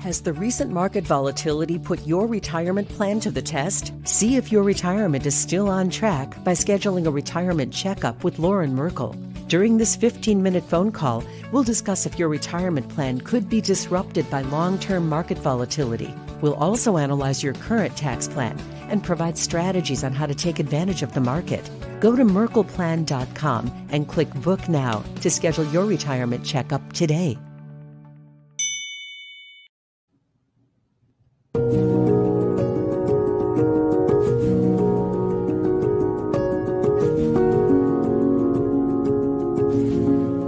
Has the recent market volatility put your retirement plan to the test? See if your retirement is still on track by scheduling a retirement checkup with Lauren Merkel. During this 15-minute phone call, we'll discuss if your retirement plan could be disrupted by long-term market volatility. We'll also analyze your current tax plan and provide strategies on how to take advantage of the market. Go to merkelplan.com and click Book Now to schedule your retirement checkup today.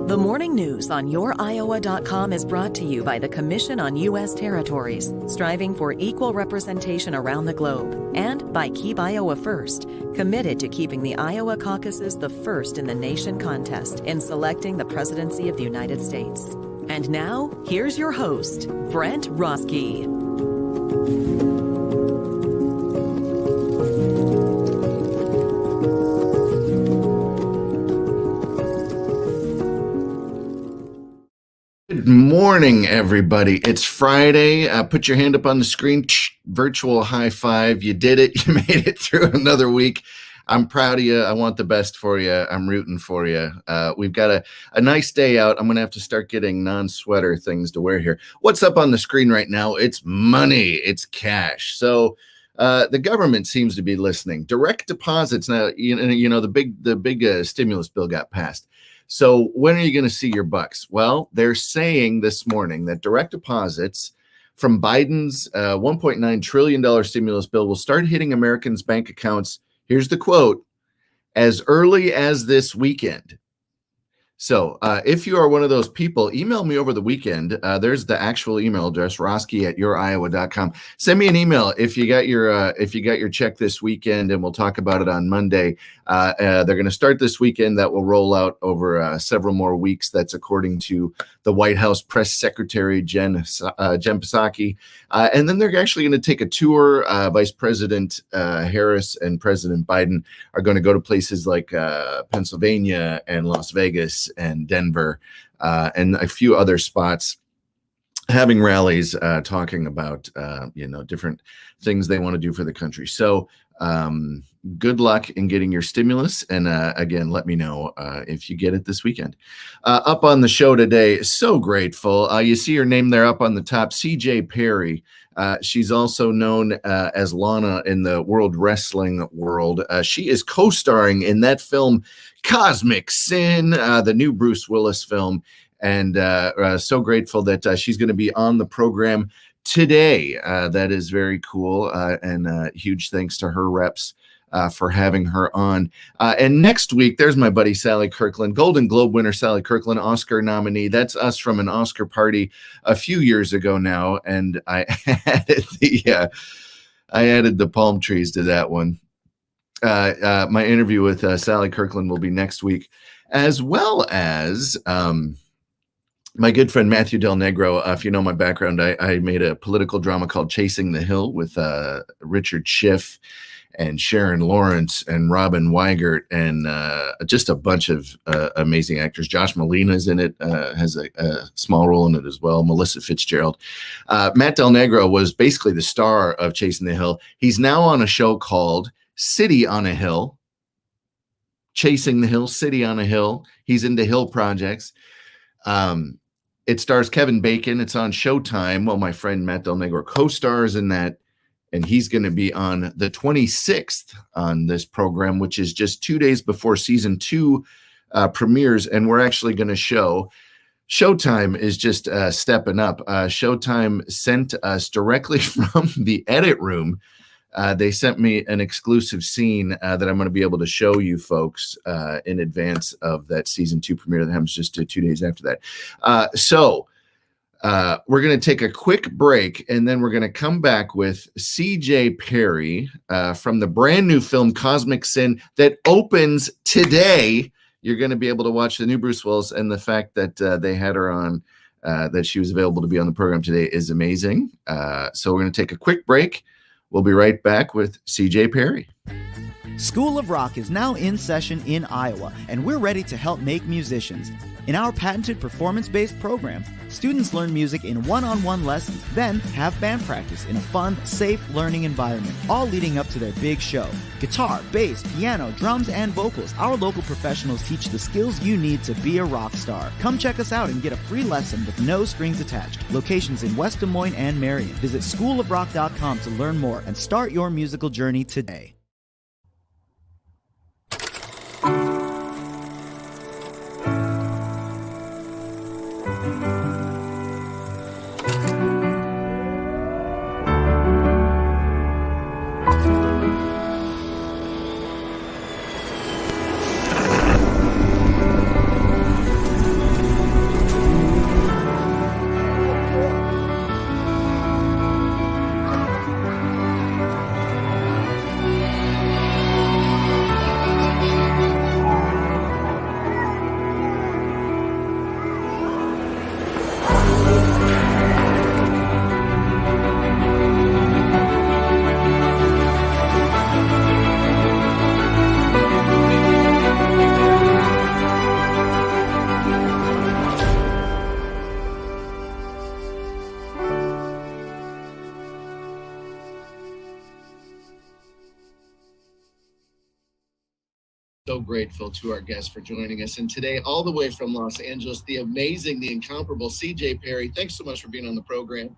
The morning news on YourIowa.com is brought to you by the Commission on U.S. Territories, striving for equal representation around the globe, and by Keep Iowa First, committed to keeping the Iowa caucuses the first in the nation contest in selecting the presidency of the United States. And now, here's your host, Brent Roske. Good morning, everybody. It's Friday. Put your hand up on the screen. Virtual high five. You did it. You made it through another week. I'm proud of you. I want the best for you. I'm rooting for you. We've got a nice day out. I'm going to have to start getting non-sweater things to wear here. What's up on the screen right now? It's money. It's cash. So the government seems to be listening. Direct deposits. Now, the big stimulus bill got passed. So when are you going to see your bucks? Well, they're saying this morning that direct deposits from Biden's $1.9 trillion stimulus bill will start hitting Americans' bank accounts. Here's the quote, as early as this weekend. So if you are one of those people, email me over the weekend. There's the actual email address, roske@youriowa.com. Send me an email if you got your check this weekend, and we'll talk about it on Monday. They're going to start this weekend. That will roll out over several more weeks. That's according to the White House press secretary, Jen Psaki. And then they're actually going to take a tour. Vice President Harris and President Biden are going to go to places like Pennsylvania and Las Vegas and Denver and a few other spots, having rallies talking about different things they want to do for the country. So good luck in getting your stimulus. And again, let me know if you get it this weekend. Up on the show today, so grateful. You see her name there up on the top, CJ Perry. She's also known as Lana in the world wrestling world. She is co-starring in that film, Cosmic Sin, the new Bruce Willis film. And so grateful that she's going to be on the program today. That is very cool. And huge thanks to her reps for having her on. And next week, there's my buddy, Sally Kirkland, Golden Globe winner, Sally Kirkland, Oscar nominee. That's us from an Oscar party a few years ago now. And I added the palm trees to that one. My interview with Sally Kirkland will be next week, as well as my good friend Matthew Del Negro. If you know my background, I made a political drama called Chasing the Hill with Richard Schiff and Sharon Lawrence and Robin Weigert and just a bunch of amazing actors. Josh Molina's in it, has a small role in it as well. Melissa Fitzgerald. Matt Del Negro was basically the star of Chasing the Hill. He's now on a show called City on a Hill. Chasing the Hill, City on a Hill. He's into hill projects. It stars Kevin Bacon. It's on Showtime. Well, my friend Matt Del Negro co-stars in that. And he's going to be on the 26th on this program, which is just 2 days before season 2 premieres. And we're actually going to show Showtime is just stepping up. Showtime sent us directly from the edit room. They sent me an exclusive scene that I'm going to be able to show you folks in advance of that season 2 premiere that happens just 2 days after that. So we're going to take a quick break, and then we're going to come back with CJ Perry from the brand new film Cosmic Sin that opens today. You're going to be able to watch the new Bruce Willis, and the fact that they had her on, that she was available to be on the program today is amazing. So we're going to take a quick break. We'll be right back with CJ Perry. School of Rock is now in session in Iowa, and we're ready to help make musicians. In our patented performance-based program, students learn music in one-on-one lessons, then have band practice in a fun, safe learning environment, all leading up to their big show. Guitar, bass, piano, drums, and vocals, our local professionals teach the skills you need to be a rock star. Come check us out and get a free lesson with no strings attached. Locations in West Des Moines and Marion. Visit schoolofrock.com to learn more and start your musical journey today. So grateful to our guests for joining us. And today, all the way from Los Angeles, the amazing, the incomparable CJ Perry. Thanks so much for being on the program.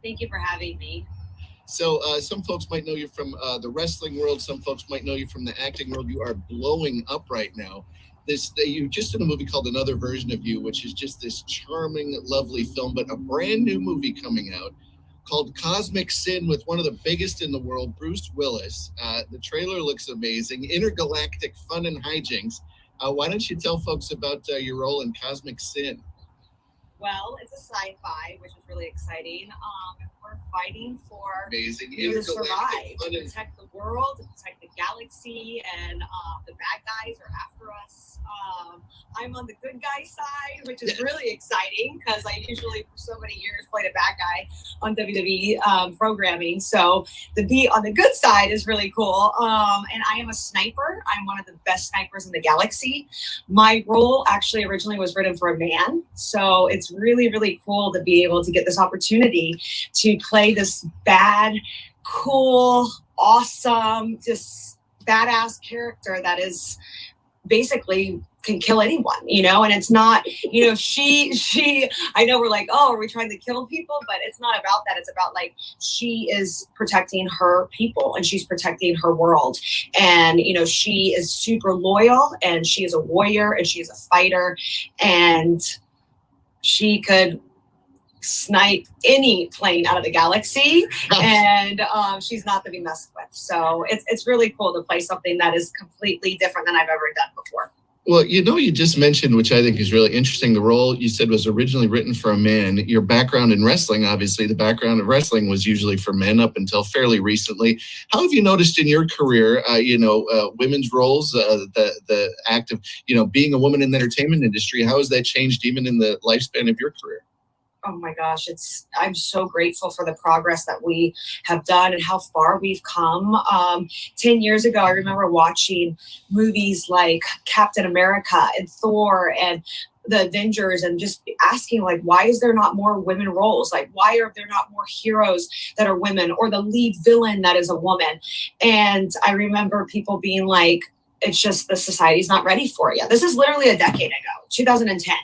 Thank you for having me. So some folks might know you from the wrestling world. Some folks might know you from the acting world. You are blowing up right now. You just did a movie called Another Version of You, which is just this charming, lovely film, but a brand new movie coming out called Cosmic Sin with one of the biggest in the world, Bruce Willis. The trailer looks amazing. Intergalactic fun and hijinks. Why don't you tell folks about your role in Cosmic Sin? Well, it's a sci-fi, which is really exciting. We're fighting for amazing to survive, to protect the world, to protect the galaxy, and the bad guys are after us. I'm on the good guy side, which is really exciting because I usually, for so many years, played a bad guy on WWE programming. So to be on the good side is really cool. And I am a sniper. I'm one of the best snipers in the galaxy. My role actually originally was written for a man. So it's really, really cool to be able to get this opportunity to play this bad, cool, awesome, just badass character that is basically can kill anyone, and it's not, she, I know we're like, oh, are we trying to kill people? But it's not about that. It's about like, she is protecting her people and she's protecting her world. And, she is super loyal and she is a warrior and she is a fighter and she could snipe any plane out of the galaxy and she's not to be messed with. So it's really cool to play something that is completely different than I've ever done before. Well, you just mentioned, which I think is really interesting, the role you said was originally written for a man. Your background in wrestling, obviously, the background of wrestling was usually for men up until fairly recently. How have you noticed in your career, women's roles, the act of, being a woman in the entertainment industry? How has that changed even in the lifespan of your career? Oh my gosh, I'm so grateful for the progress that we have done and how far we've come. 10 years ago, I remember watching movies like Captain America and Thor and the Avengers and just asking, like, why is there not more women roles? Like, why are there not more heroes that are women or the lead villain that is a woman? And I remember people being like, it's just the society's not ready for it yet. This is literally a decade ago, 2010.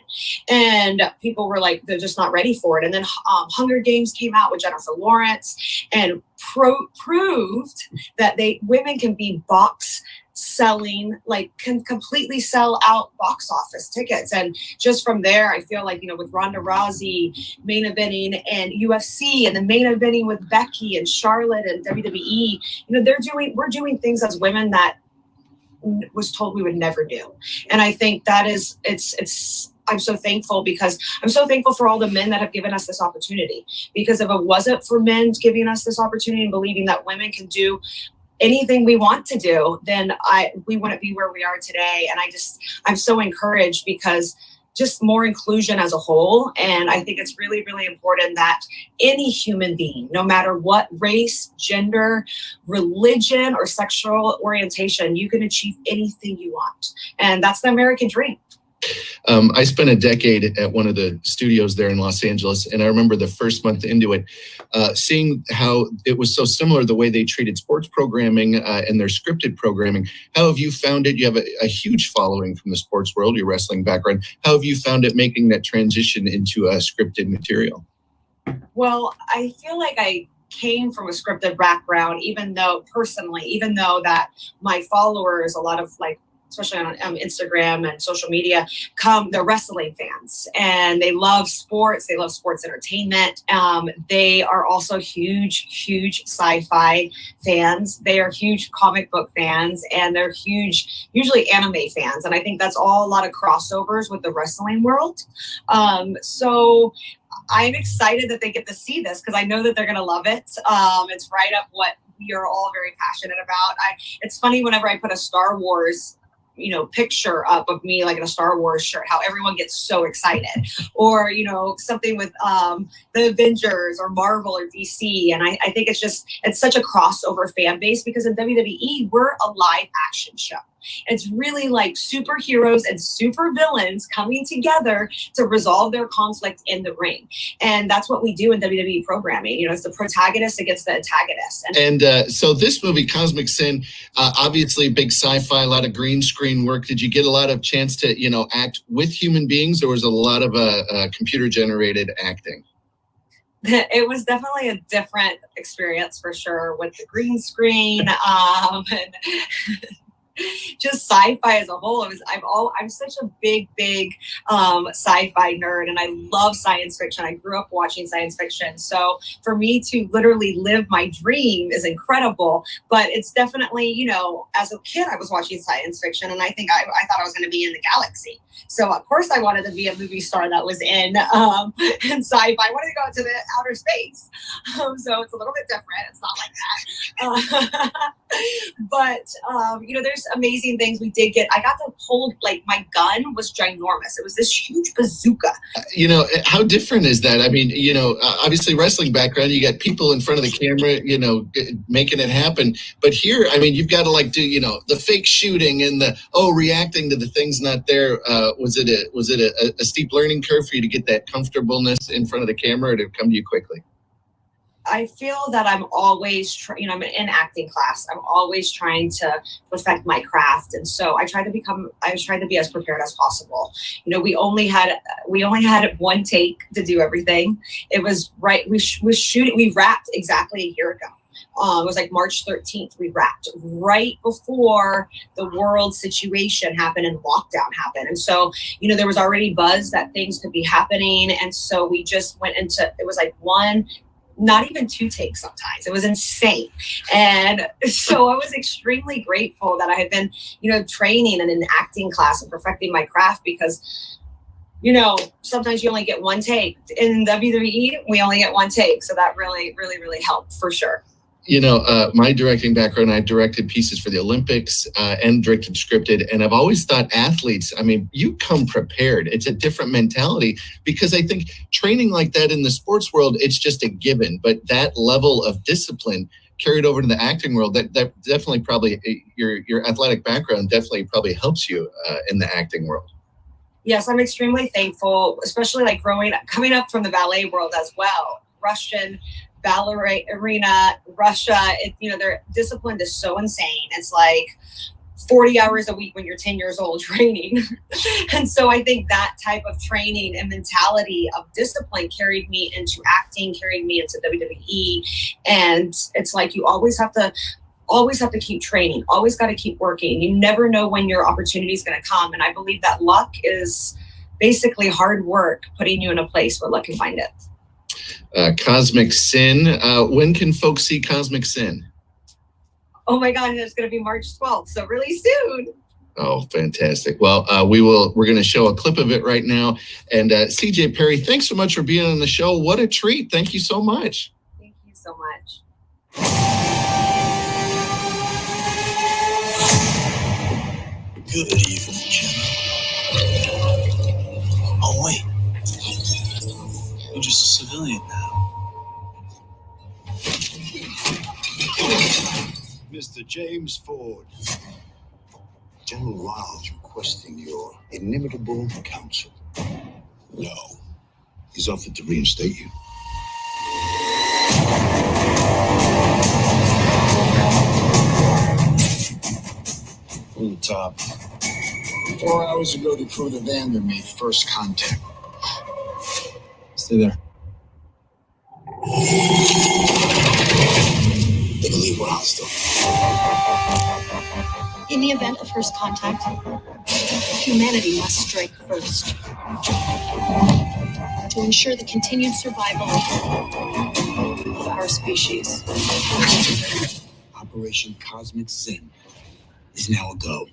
And people were like, they're just not ready for it. And then Hunger Games came out with Jennifer Lawrence and proved that women can be box selling, like can completely sell out box office tickets. And just from there, I feel like, with Ronda Rousey main eventing and UFC and the main eventing with Becky and Charlotte and WWE, we're doing things as women that was told we would never do. And I think that is, I'm so thankful because I'm so thankful for all the men that have given us this opportunity. Because if it wasn't for men giving us this opportunity and believing that women can do anything we want to do, then we wouldn't be where we are today. And I'm so encouraged because just more inclusion as a whole. And I think it's really, really important that any human being, no matter what race, gender, religion, or sexual orientation, you can achieve anything you want. And that's the American dream. I spent a decade at one of the studios there in Los Angeles, and I remember the first month into it, seeing how it was so similar, the way they treated sports programming and their scripted programming. How have you found it? You have a huge following from the sports world, your wrestling background. How have you found it making that transition into scripted material? Well, I feel like I came from a scripted background, even though that my followers, a lot of especially on Instagram and social media, they're wrestling fans and they love sports. They love sports entertainment. They are also huge sci-fi fans. They are huge comic book fans, and they're huge, usually anime fans. And I think that's all a lot of crossovers with the wrestling world. So I'm excited that they get to see this because I know that they're going to love it. It's right up what we are all very passionate about. It's funny whenever I put a Star Wars picture up of me like in a Star Wars shirt, how everyone gets so excited, or something with the Avengers or Marvel or DC. And I think it's such a crossover fan base, because in WWE we're a live action show. It's really like superheroes and supervillains coming together to resolve their conflict in the ring. And that's what we do in WWE programming. It's the protagonist against the antagonist. And so this movie, Cosmic Sin, obviously big sci-fi, a lot of green screen work. Did you get a lot of chance to, act with human beings, or was it a lot of computer generated acting? It was definitely a different experience for sure with the green screen. And just sci-fi as a whole. I'm such a big sci-fi nerd, and I love science fiction. I grew up watching science fiction. So for me to literally live my dream is incredible. But it's definitely, as a kid, I was watching science fiction, and I think I thought I was going to be in the galaxy. So of course I wanted to be a movie star that was in sci-fi. I wanted to go into the outer space. So it's a little bit different. It's not like that. But there's amazing things we did get. I got to hold, my gun was ginormous. It was this huge bazooka. How different is that? I mean, obviously wrestling background, you got people in front of the camera, making it happen. But here, I mean, you've got to do, the fake shooting and reacting to the things not there. Was it a steep learning curve for you to get that comfortableness in front of the camera, or did it come to you quickly? I feel that I'm always, I'm in acting class. I'm always trying to perfect my craft, and so I tried to be as prepared as possible. We only had one take to do everything. It was right. We wrapped exactly a year ago. It was March 13th. We wrapped right before the world situation happened and lockdown happened. And so, there was already buzz that things could be happening. And so we just went into, it was one, not even two takes sometimes. It was insane. And so I was extremely grateful that I had been, training in an acting class and perfecting my craft, because sometimes you only get one take. In WWE, we only get one take. So that really, really, really helped for sure. My directing background, I've directed pieces for the Olympics and directed scripted. And I've always thought athletes, I mean, you come prepared. It's a different mentality, because I think training like that in the sports world, it's just a given. But that level of discipline carried over to the acting world, that definitely probably your athletic background definitely probably helps you in the acting world. Yes, I'm extremely thankful, especially coming up from the ballet world as well. Russian ballerina, Russia, their discipline is so insane. It's 40 hours a week when you're 10 years old training. And so I think that type of training and mentality of discipline carried me into acting, carried me into WWE. And it's you always have to keep training, always got to keep working. You never know when your opportunity is going to come. And I believe that luck is basically hard work putting you in a place where luck can find it. Cosmic Sin. When can folks see Cosmic Sin? Oh my God, it's going to be March 12th, so really soon. Oh, fantastic. Well, we're going to show a clip of it right now. And CJ Perry, thanks so much for being on the show. What a treat. Thank you so much. Thank you so much. Good evening, gentlemen. just a civilian now. Mr. James Ford. General Wiles requesting your inimitable counsel. No. He's offered to reinstate you. From the top. 4 hours ago, the crew of the Vander made first contact. Stay there. They believe we're hostile. In the event of first contact, humanity must strike first to ensure the continued survival of our species. Operation Cosmic Sin is now a go.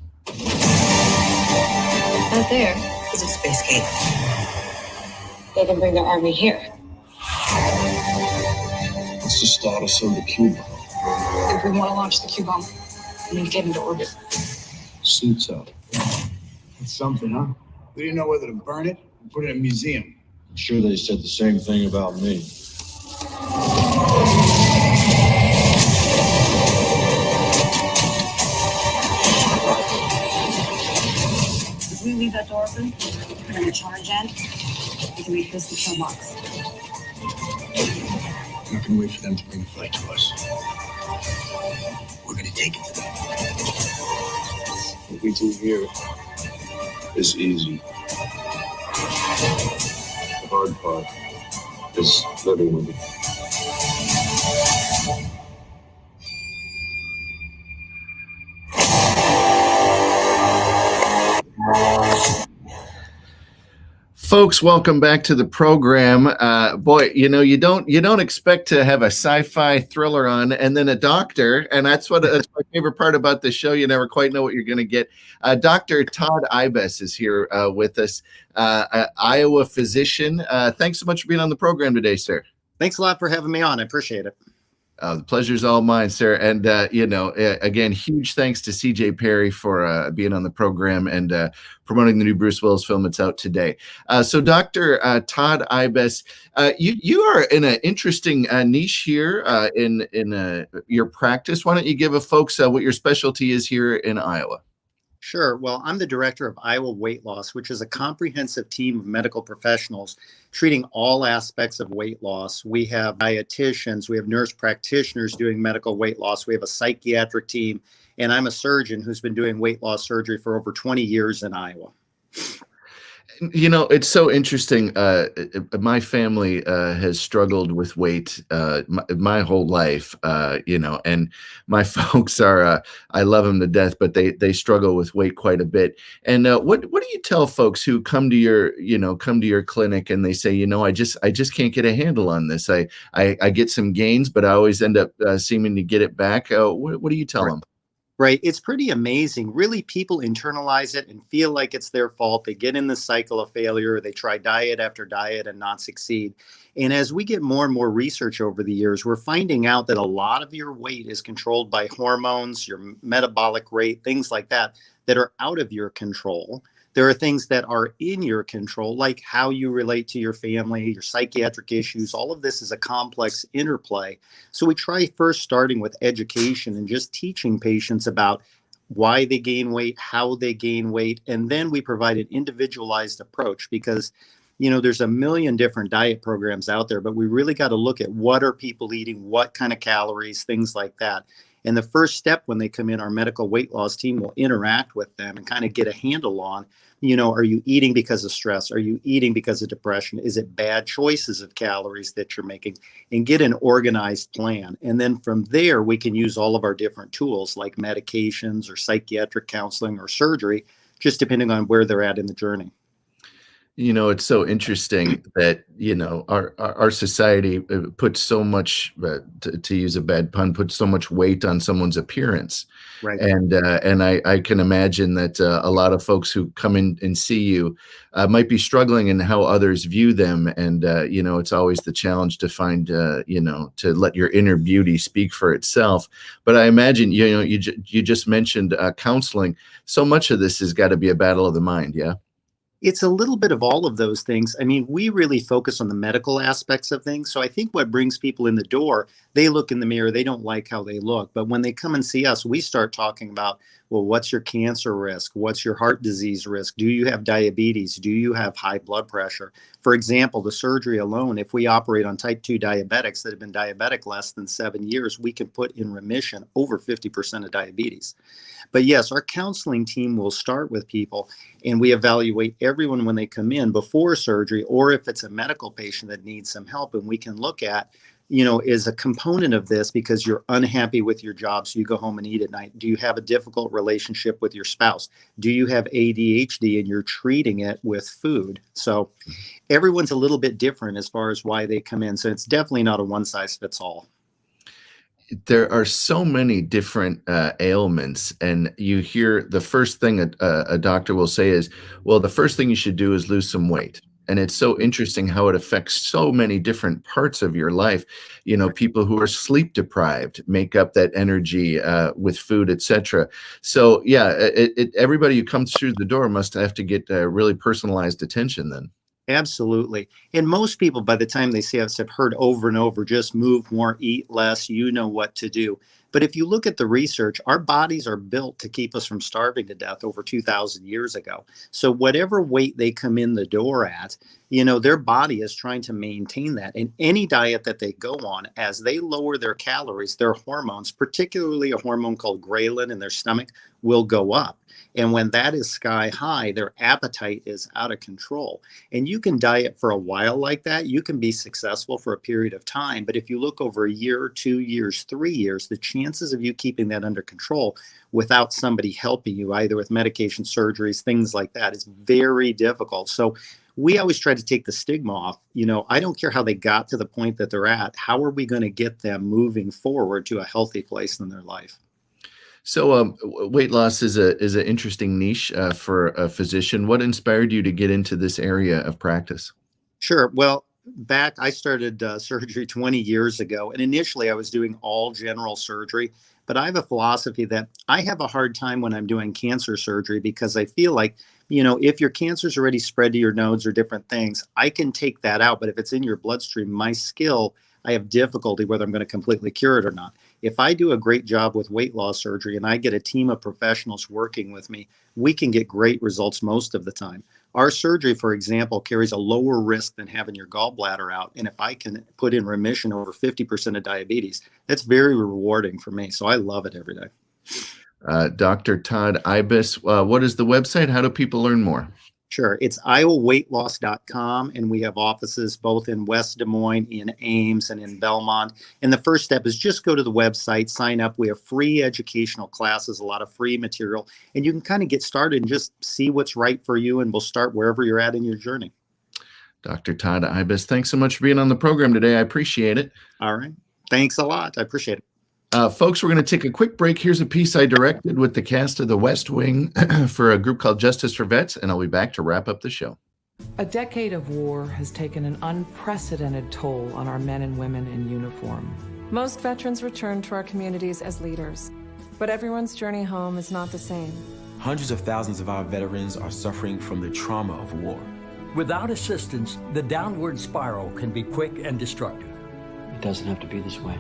Out there is a space gate. They can bring their army here. Let's just start us on the Cuba. If we want to launch the Q-bomb, we need to get into orbit. Suits up. That's something, huh? We didn't know whether to burn it or put it in a museum. I'm sure they said the same thing about me. If we leave that door open, put in a charge end, we can make this the kill box. We're not gonna wait for them to bring the fight to us. We're gonna take it to them. What we do here is easy. The hard part is living with it. Folks, welcome back to the program. Boy, you know, you don't expect to have a sci-fi thriller on and then a doctor, and that's my favorite part about the show. You never quite know what you're going to get. Dr. Todd Ibes is here with us, Iowa physician. Thanks so much for being on the program today, sir. Thanks a lot for having me on. I appreciate it. The pleasure's all mine, sir. And, again, huge thanks to CJ Perry for being on the program and promoting the new Bruce Willis film. It's out today. So Dr. Todd Ibes, you are in an interesting niche here in your practice. Why don't you give folks what your specialty is here in Iowa? Sure. Well, I'm the director of Iowa Weight Loss, which is a comprehensive team of medical professionals treating all aspects of weight loss. We have dietitians, we have nurse practitioners doing medical weight loss, we have a psychiatric team, and I'm a surgeon who's been doing weight loss surgery for over 20 years in Iowa. You know, it's so interesting. My family has struggled with weight my whole life, and my folks are, I love them to death, but they struggle with weight quite a bit. And what do you tell folks who come to your clinic and they say, I just can't get a handle on this. I get some gains, but I always end up seeming to get it back. What do you tell them? Right. It's pretty amazing. Really, people internalize it and feel like it's their fault. They get in the cycle of failure. They try diet after diet and not succeed. And as we get more and more research over the years, we're finding out that a lot of your weight is controlled by hormones, your metabolic rate, things like that are out of your control. There are things that are in your control, like how you relate to your family, your psychiatric issues. All of this is a complex interplay. So we try first starting with education and just teaching patients about why they gain weight, how they gain weight, and then we provide an individualized approach because, there's a million different diet programs out there, but we really got to look at what are people eating, what kind of calories, things like that. And the first step when they come in, our medical weight loss team will interact with them and kind of get a handle on, are you eating because of stress? Are you eating because of depression? Is it bad choices of calories that you're making? And get an organized plan. And then from there, we can use all of our different tools like medications or psychiatric counseling or surgery, just depending on where they're at in the journey. It's so interesting that, our society puts so much, to use a bad pun, puts so much weight on someone's appearance. Right. And I can imagine that a lot of folks who come in and see you might be struggling in how others view them. And, it's always the challenge to find, to let your inner beauty speak for itself. But I imagine, you just mentioned counseling. So much of this has got to be a battle of the mind. Yeah. It's a little bit of all of those things. I mean, we really focus on the medical aspects of things. So I think what brings people in the door, they look in the mirror, they don't like how they look. But when they come and see us, we start talking about, well, what's your cancer risk? What's your heart disease risk? Do you have diabetes? Do you have high blood pressure? For example, the surgery alone, if we operate on type 2 diabetics that have been diabetic less than 7 years, we can put in remission over 50% of diabetes. But yes, our counseling team will start with people, and we evaluate everyone when they come in before surgery, or if it's a medical patient that needs some help, and we can look at, is a component of this because you're unhappy with your job, so you go home and eat at night. Do you have a difficult relationship with your spouse? Do you have ADHD and you're treating it with food? So everyone's a little bit different as far as why they come in. So it's definitely not a one size fits all. There are so many different ailments, and you hear the first thing a doctor will say is, well, the first thing you should do is lose some weight. And it's so interesting how it affects so many different parts of your life. People who are sleep deprived make up that energy with food, etc. So yeah, everybody who comes through the door must have to get really personalized attention then. Absolutely. And most people, by the time they see us, have heard over and over, just move more, eat less, you know what to do. But if you look at the research, our bodies are built to keep us from starving to death over 2,000 years ago. So whatever weight they come in the door at, their body is trying to maintain that. And any diet that they go on, as they lower their calories, their hormones, particularly a hormone called ghrelin in their stomach, will go up. And when that is sky high, their appetite is out of control. And you can diet for a while like that. You can be successful for a period of time. But if you look over a year, 2 years, 3 years, the chances of you keeping that under control without somebody helping you, either with medication, surgeries, things like that, is very difficult. So we always try to take the stigma off. I don't care how they got to the point that they're at. How are we going to get them moving forward to a healthy place in their life? So weight loss is an interesting niche for a physician. What inspired you to get into this area of practice? Sure. Well, I started surgery 20 years ago, and initially I was doing all general surgery. But I have a philosophy that I have a hard time when I'm doing cancer surgery because I feel like, if your cancer's already spread to your nodes or different things, I can take that out. But if it's in your bloodstream, my skill, I have difficulty whether I'm going to completely cure it or not. If I do a great job with weight loss surgery and I get a team of professionals working with me, we can get great results most of the time. Our surgery, for example, carries a lower risk than having your gallbladder out. And if I can put in remission over 50% of diabetes, that's very rewarding for me. So I love it every day. Dr. Todd Ibis, what is the website? How do people learn more? Sure. It's iowaweightloss.com, and we have offices both in West Des Moines, in Ames, and in Belmont. And the first step is just go to the website, sign up. We have free educational classes, a lot of free material, and you can kind of get started and just see what's right for you, and we'll start wherever you're at in your journey. Dr. Todd Ibis, thanks so much for being on the program today. I appreciate it. All right. Thanks a lot. I appreciate it. Folks, we're going to take a quick break. Here's a piece I directed with the cast of The West Wing for a group called Justice for Vets, and I'll be back to wrap up the show. A decade of war has taken an unprecedented toll on our men and women in uniform. Most veterans return to our communities as leaders, but everyone's journey home is not the same. Hundreds of thousands of our veterans are suffering from the trauma of war. Without assistance, the downward spiral can be quick and destructive. It doesn't have to be this way.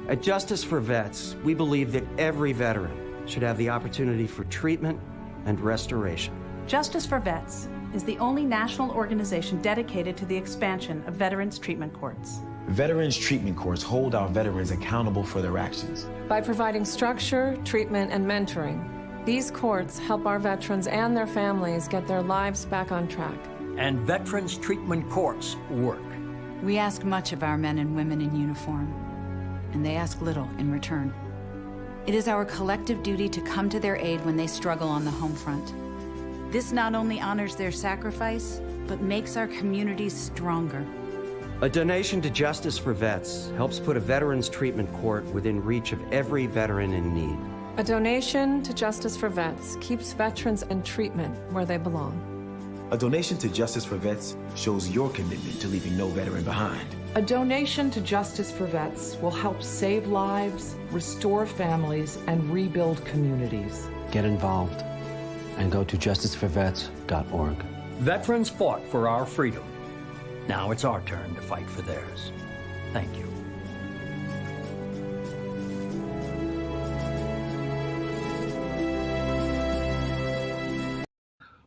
At Justice for Vets, we believe that every veteran should have the opportunity for treatment and restoration. Justice for Vets is the only national organization dedicated to the expansion of veterans' treatment courts. Veterans treatment courts hold our veterans accountable for their actions. By providing structure, treatment, and mentoring, these courts help our veterans and their families get their lives back on track. And veterans treatment courts work. We ask much of our men and women in uniform, and they ask little in return. It is our collective duty to come to their aid when they struggle on the home front. This not only honors their sacrifice, but makes our communities stronger. A donation to Justice for Vets helps put a veterans treatment court within reach of every veteran in need. A donation to Justice for Vets keeps veterans in treatment where they belong. A donation to Justice for Vets shows your commitment to leaving no veteran behind. A donation to Justice for Vets will help save lives, restore families, and rebuild communities. Get involved and go to justiceforvets.org. Veterans fought for our freedom. Now it's our turn to fight for theirs. Thank you.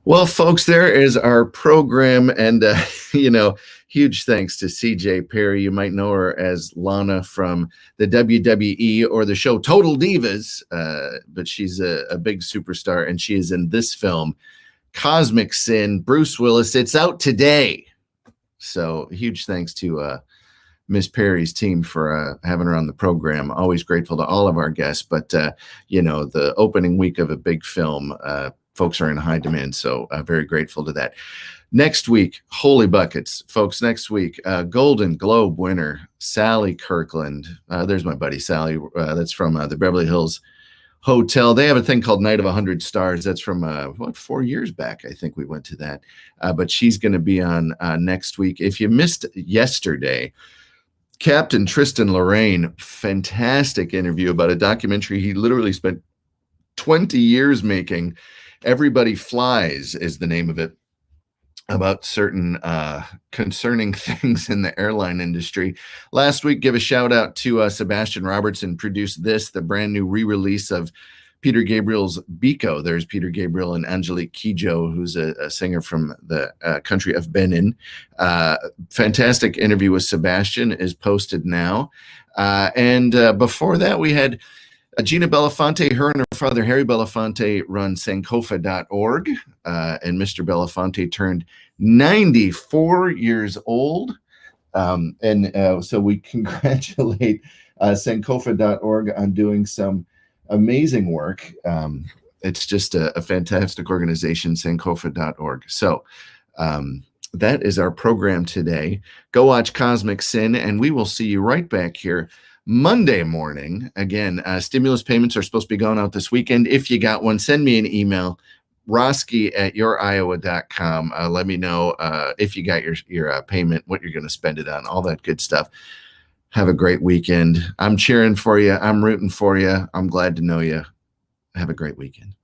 Well, folks, there is our program. And, huge thanks to CJ Perry. You might know her as Lana from the WWE or the show Total Divas, but she's a big superstar, and she is in this film, Cosmic Sin, Bruce Willis. It's out today. So huge thanks to Miss Perry's team for having her on the program. Always grateful to all of our guests. But, the opening week of a big film, folks are in high demand. So very grateful to that. Next week, holy buckets, folks. Next week, Golden Globe winner, Sally Kirkland. There's my buddy, Sally. That's from the Beverly Hills Hotel. They have a thing called Night of 100 Stars. That's from 4 years back. I think we went to that. But she's going to be on next week. If you missed yesterday, Captain Tristan Lorraine, fantastic interview about a documentary he literally spent 20 years making. Everybody Flies is the name of it, about certain concerning things in the airline industry. Last week, give a shout out to Sebastian Robertson, produced the brand new re-release of Peter Gabriel's Biko. There's Peter Gabriel and Angelique Kidjo, who's a singer from the country of Benin. Fantastic interview with Sebastian is posted now. And before that, we had Gina Belafonte. Her and her father, Harry Belafonte, run Sankofa.org. And Mr. Belafonte turned 94 years old. So we congratulate Sankofa.org on doing some amazing work. It's just a fantastic organization, Sankofa.org. So that is our program today. Go watch Cosmic Sin, and we will see you right back here Monday morning. Again, stimulus payments are supposed to be going out this weekend. If you got one, send me an email, roske@youriowa.com. Let me know if you got your payment, what you're going to spend it on, all that good stuff. Have a great weekend. I'm cheering for you. I'm rooting for you. I'm glad to know you. Have a great weekend.